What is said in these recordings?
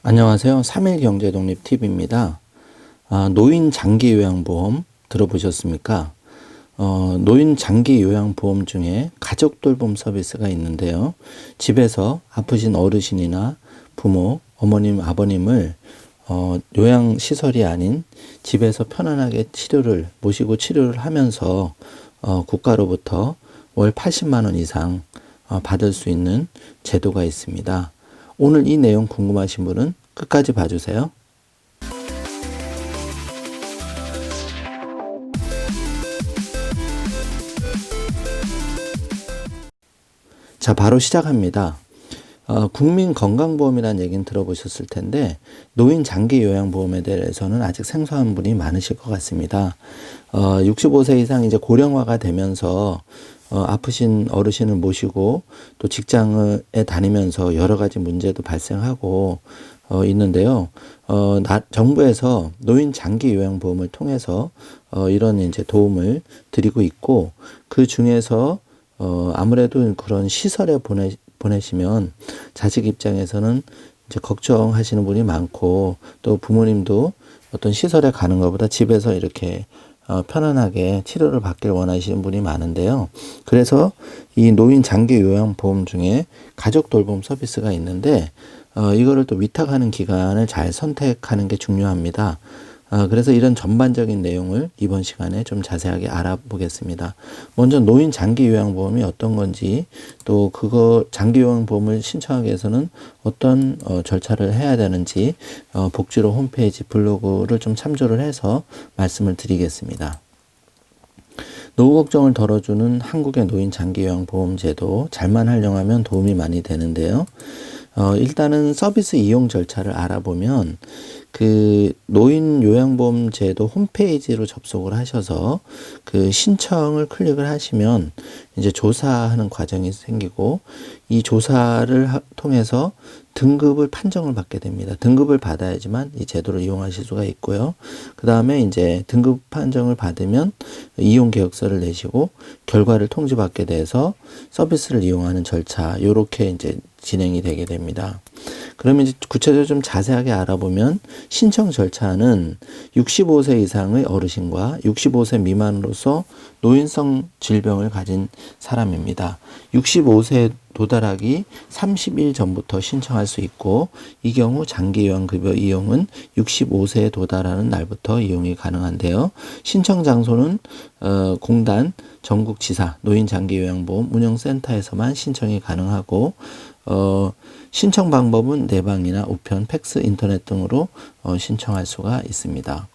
안녕하세요. 3일 경제독립 팁입니다. 노인 장기 요양보험 들어보셨습니까? 노인 장기 요양보험 중에 가족 돌봄 서비스가 있는데요. 집에서 아프신 어르신이나 부모, 어머님, 아버님을 요양시설이 아닌 집에서 편안하게 모시고 치료를 하면서 국가로부터 월 80만 원 이상 받을 수 있는 제도가 있습니다. 오늘 이 내용 궁금하신 분은 끝까지 봐주세요. 자, 바로 시작합니다. 국민건강보험이라는 얘기는 들어보셨을 텐데 노인 장기 요양보험에 대해서는 아직 생소한 분이 많으실 것 같습니다. 65세 이상 이제 고령화가 되면서 아프신 어르신을 모시고 또 직장에 다니면서 여러 가지 문제도 발생하고 있는데요. 정부에서 노인 장기 요양보험을 통해서 이런 이제 도움을 드리고 있고, 그 중에서 아무래도 그런 시설에 보내시면 자식 입장에서는 이제 걱정하시는 분이 많고, 또 부모님도 어떤 시설에 가는 것보다 집에서 이렇게 편안하게 치료를 받길 원하시는 분이 많은데요. 그래서 이 노인 장기 요양보험 중에 가족 돌봄 서비스가 있는데, 이거를 또 위탁하는 기관을 잘 선택하는 게 중요합니다. 그래서 이런 전반적인 내용을 이번 시간에 좀 자세하게 알아보겠습니다. 먼저 노인 장기 요양보험이 어떤 건지, 또 그거 장기 요양보험을 신청하기 위해서는 어떤 절차를 해야 되는지 복지로 홈페이지 블로그를 좀 참조를 해서 말씀을 드리겠습니다. 노후 걱정을 덜어주는 한국의 노인 장기 요양보험 제도, 잘만 활용하면 도움이 많이 되는데요. 일단은 서비스 이용 절차를 알아보면 그 노인 요양보험 제도 홈페이지로 접속을 하셔서 그 신청을 클릭을 하시면 이제 조사하는 과정이 생기고, 이 조사를 통해서 등급을 판정을 받게 됩니다. 등급을 받아야지만 이 제도를 이용하실 수가 있고요. 그 다음에 이제 등급 판정을 받으면 이용 계획서를 내시고 결과를 통지받게 돼서 서비스를 이용하는 절차, 요렇게 이제 진행이 되게 됩니다. 그러면 이제 구체적으로 좀 자세하게 알아보면 신청 절차는 65세 이상의 어르신과 65세 미만으로서 노인성 질병을 가진 사람입니다. 65세에 도달하기 30일 전부터 신청할 수 있고, 이 경우 장기요양급여 이용은 65세에 도달하는 날부터 이용이 가능한데요. 신청 장소는 공단 전국지사 노인장기요양보험 운영센터에서만 신청이 가능하고, 신청 방법은 내방이나 우편, 팩스, 인터넷 등으로 신청할 수가 있습니다.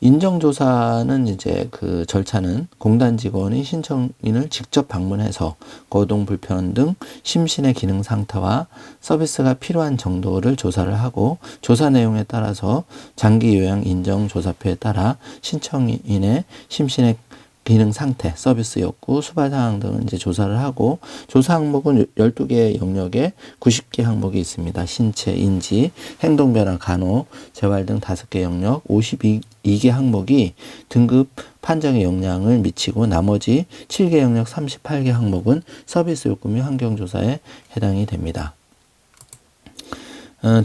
인정조사는 이제 그 절차는 공단 직원이 신청인을 직접 방문해서 거동 불편 등 심신의 기능 상태와 서비스가 필요한 정도를 조사를 하고, 조사 내용에 따라서 장기 요양 인정 조사표에 따라 신청인의 심신의 기능 상태, 서비스 욕구, 수발 상황 등을 이제 조사를 하고, 조사 항목은 12개의 영역에 90개 항목이 있습니다. 신체, 인지, 행동 변화, 간호, 재활 등 5개 영역, 52개 항목이 등급 판정에 영향을 미치고, 나머지 7개 영역 38개 항목은 서비스 욕구 및 환경 조사에 해당이 됩니다.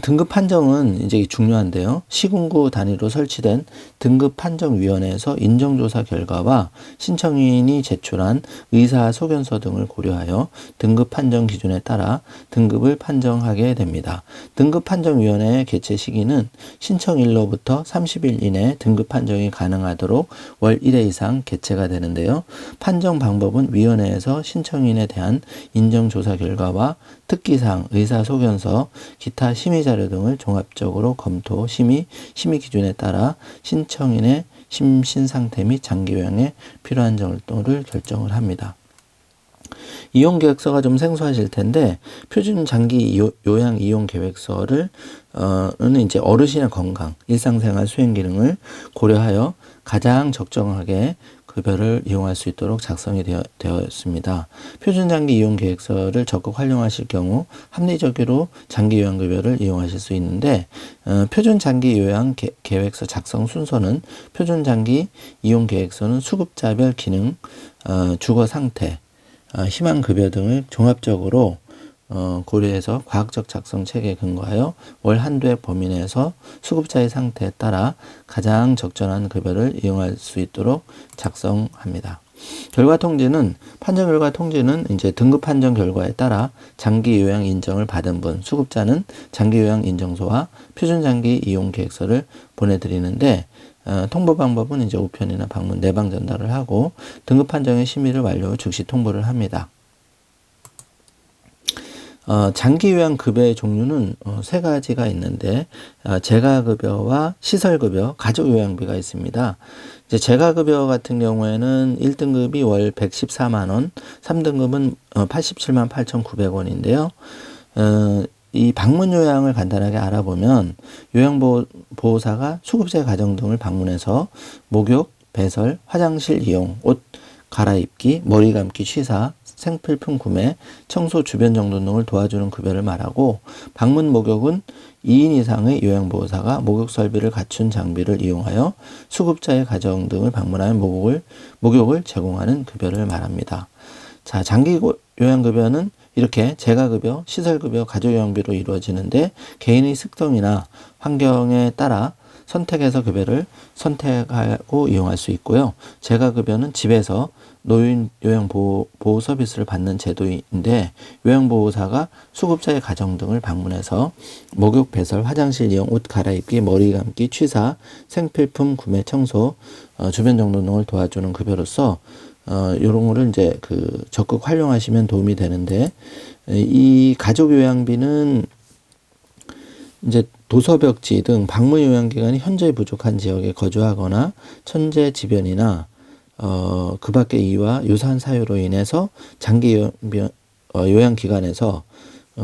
등급 판정은 이제 중요한데요. 시군구 단위로 설치된 등급 판정위원회에서 인정조사 결과와 신청인이 제출한 의사 소견서 등을 고려하여 등급 판정 기준에 따라 등급을 판정하게 됩니다. 등급 판정위원회의 개최 시기는 신청일로부터 30일 이내 등급 판정이 가능하도록 월 1회 이상 개최가 되는데요. 판정 방법은 위원회에서 신청인에 대한 인정조사 결과와 특기사항, 의사 소견서, 기타 심의 자료 등을 종합적으로 검토, 심의 기준에 따라 신청인의 심신 상태 및 장기 요양에 필요한 정도를 결정을 합니다. 이용 계획서가 좀 생소하실 텐데, 표준 장기 요양 이용 계획서를 는 이제 어르신의 건강, 일상생활 수행 기능을 고려하여 가장 적정하게 급여를 이용할 수 있도록 작성이 되었습니다. 표준 장기 이용 계획서를 적극 활용하실 경우 합리적으로 장기 요양 급여를 이용하실 수 있는데, 표준 장기 요양 계획서 작성 순서는 표준 장기 이용 계획서는 수급자별 기능, 주거 상태, 희망 급여 등을 종합적으로 고려해서 과학적 작성 체계에 근거하여 월 한도의 범위 내에서 수급자의 상태에 따라 가장 적절한 급여를 이용할 수 있도록 작성합니다. 결과 통지는 판정 결과 통지는 이제 등급 판정 결과에 따라 장기 요양 인정을 받은 분, 수급자는 장기 요양 인정서와 표준 장기 이용 계획서를 보내드리는데 통보 방법은 이제 우편이나 방문 내방 전달을 하고 등급 판정의 심의를 완료 후 즉시 통보를 합니다. 장기 요양 급여의 종류는 세 가지가 있는데 재가급여와 시설급여, 가족요양비가 있습니다. 이제 재가급여 같은 경우에는 1등급이 월 114만 원, 3등급은 87만 8,900원인데요. 이 방문 요양을 간단하게 알아보면 요양보호사가 수급자의 가정 등을 방문해서 목욕, 배설, 화장실 이용, 옷 갈아입기, 머리 감기, 취사, 생필품 구매, 청소 주변 정돈 등을 도와주는 급여를 말하고 방문 목욕은 2인 이상의 요양보호사가 목욕 설비를 갖춘 장비를 이용하여 수급자의 가정 등을 방문하여 목욕을 제공하는 급여를 말합니다. 자, 장기 요양급여는 이렇게 재가급여, 시설급여, 가족요양비로 이루어지는데 개인의 특성이나 환경에 따라 선택해서 급여를 선택하고 이용할 수 있고요. 재가급여는 집에서 노인 요양보호 서비스를 받는 제도인데 요양보호사가 수급자의 가정 등을 방문해서 목욕, 배설, 화장실 이용, 옷 갈아입기, 머리 감기, 취사, 생필품 구매, 청소, 주변 정돈 등을 도와주는 급여로서 요런 거를 이제 적극 활용하시면 도움이 되는데 이 가족요양비는 이제 도서벽지 등 방문 요양 기관이 현저히 부족한 지역에 거주하거나 천재지변이나 그 밖의 이유와 유사한 사유로 인해서 장기 요양기관에서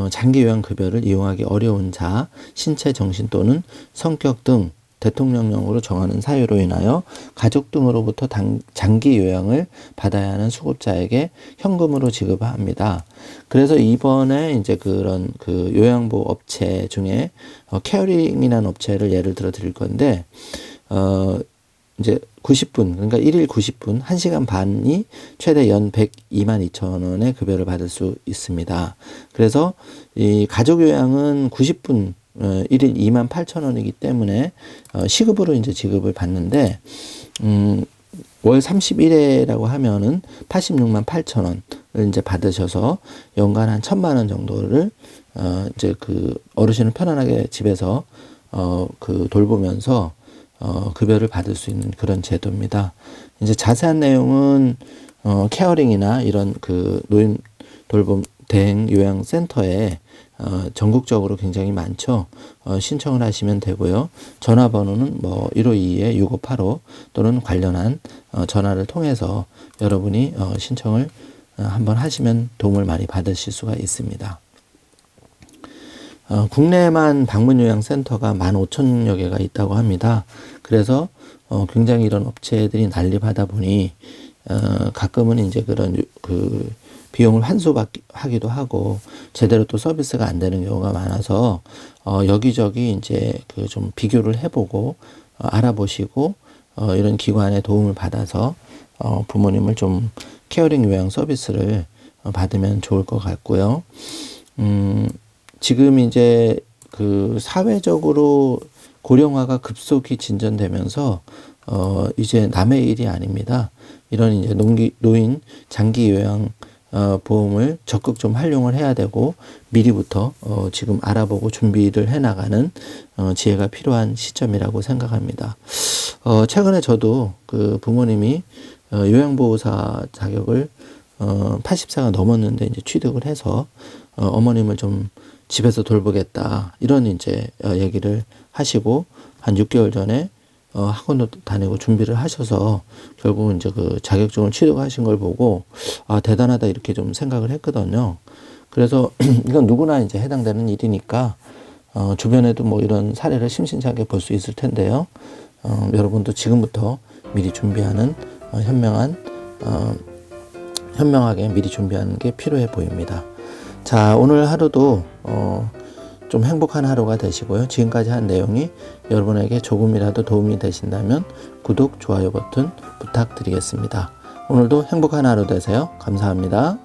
장기 요양급여를 이용하기 어려운 자, 신체, 정신 또는 성격 등 대통령령으로 정하는 사유로 인하여 가족 등으로부터 장기 요양을 받아야 하는 수급자에게 현금으로 지급합니다. 그래서 이번에 이제 그런 요양보호 업체 중에 케어링이라는 업체를 예를 들어 드릴 건데 이제 90분, 그러니까 1일 90분, 1시간 반이 최대 연 102만 2천 원의 급여를 받을 수 있습니다. 그래서 이 가족요양은 90분, 1일 2만 8천 원이기 때문에 시급으로 이제 지급을 받는데 월 31회라고 하면은 86만 8천 원을 이제 받으셔서 연간 한 1,000만 원 정도를 이제 어르신을 편안하게 집에서 돌보면서 급여를 받을 수 있는 그런 제도입니다. 이제 자세한 내용은 케어링이나 이런 노인 돌봄 대행 요양 센터에 전국적으로 굉장히 많죠. 신청을 하시면 되고요. 전화번호는 1522-6585 또는 관련한 전화를 통해서 여러분이 신청을 한번 하시면 도움을 많이 받으실 수가 있습니다. 국내에만 방문요양센터가 15,000여 개가 있다고 합니다. 그래서 굉장히 이런 업체들이 난립하다 보니 가끔은 이제 그런 비용을 환수하기도 하고 제대로 또 서비스가 안 되는 경우가 많아서 여기저기 이제 좀 비교를 해보고 알아보시고 이런 기관의 도움을 받아서 부모님을 좀 케어링 요양 서비스를 받으면 좋을 것 같고요. 지금 이제 사회적으로 고령화가 급속히 진전되면서 이제 남의 일이 아닙니다. 이런 이제 노인 장기 요양 보험을 적극 좀 활용을 해야 되고 미리부터 지금 알아보고 준비를 해나가는 지혜가 필요한 시점이라고 생각합니다. 최근에 저도 부모님이 요양보호사 자격을 80세가 넘었는데 이제 취득을 해서 어머님을 좀 집에서 돌보겠다 이런 이제 얘기를 하시고 한 6개월 전에 학원도 다니고 준비를 하셔서 결국은 이제 자격증을 취득하신 걸 보고 대단하다 이렇게 좀 생각을 했거든요. 그래서 이건 누구나 이제 해당되는 일이니까 주변에도 이런 사례를 심심찮게 볼 수 있을 텐데요. 여러분도 지금부터 미리 준비하는 현명하게 미리 준비하는 게 필요해 보입니다. 자, 오늘 하루도 좀 행복한 하루가 되시고요. 지금까지 한 내용이 여러분에게 조금이라도 도움이 되신다면 구독, 좋아요 버튼 부탁드리겠습니다. 오늘도 행복한 하루 되세요. 감사합니다.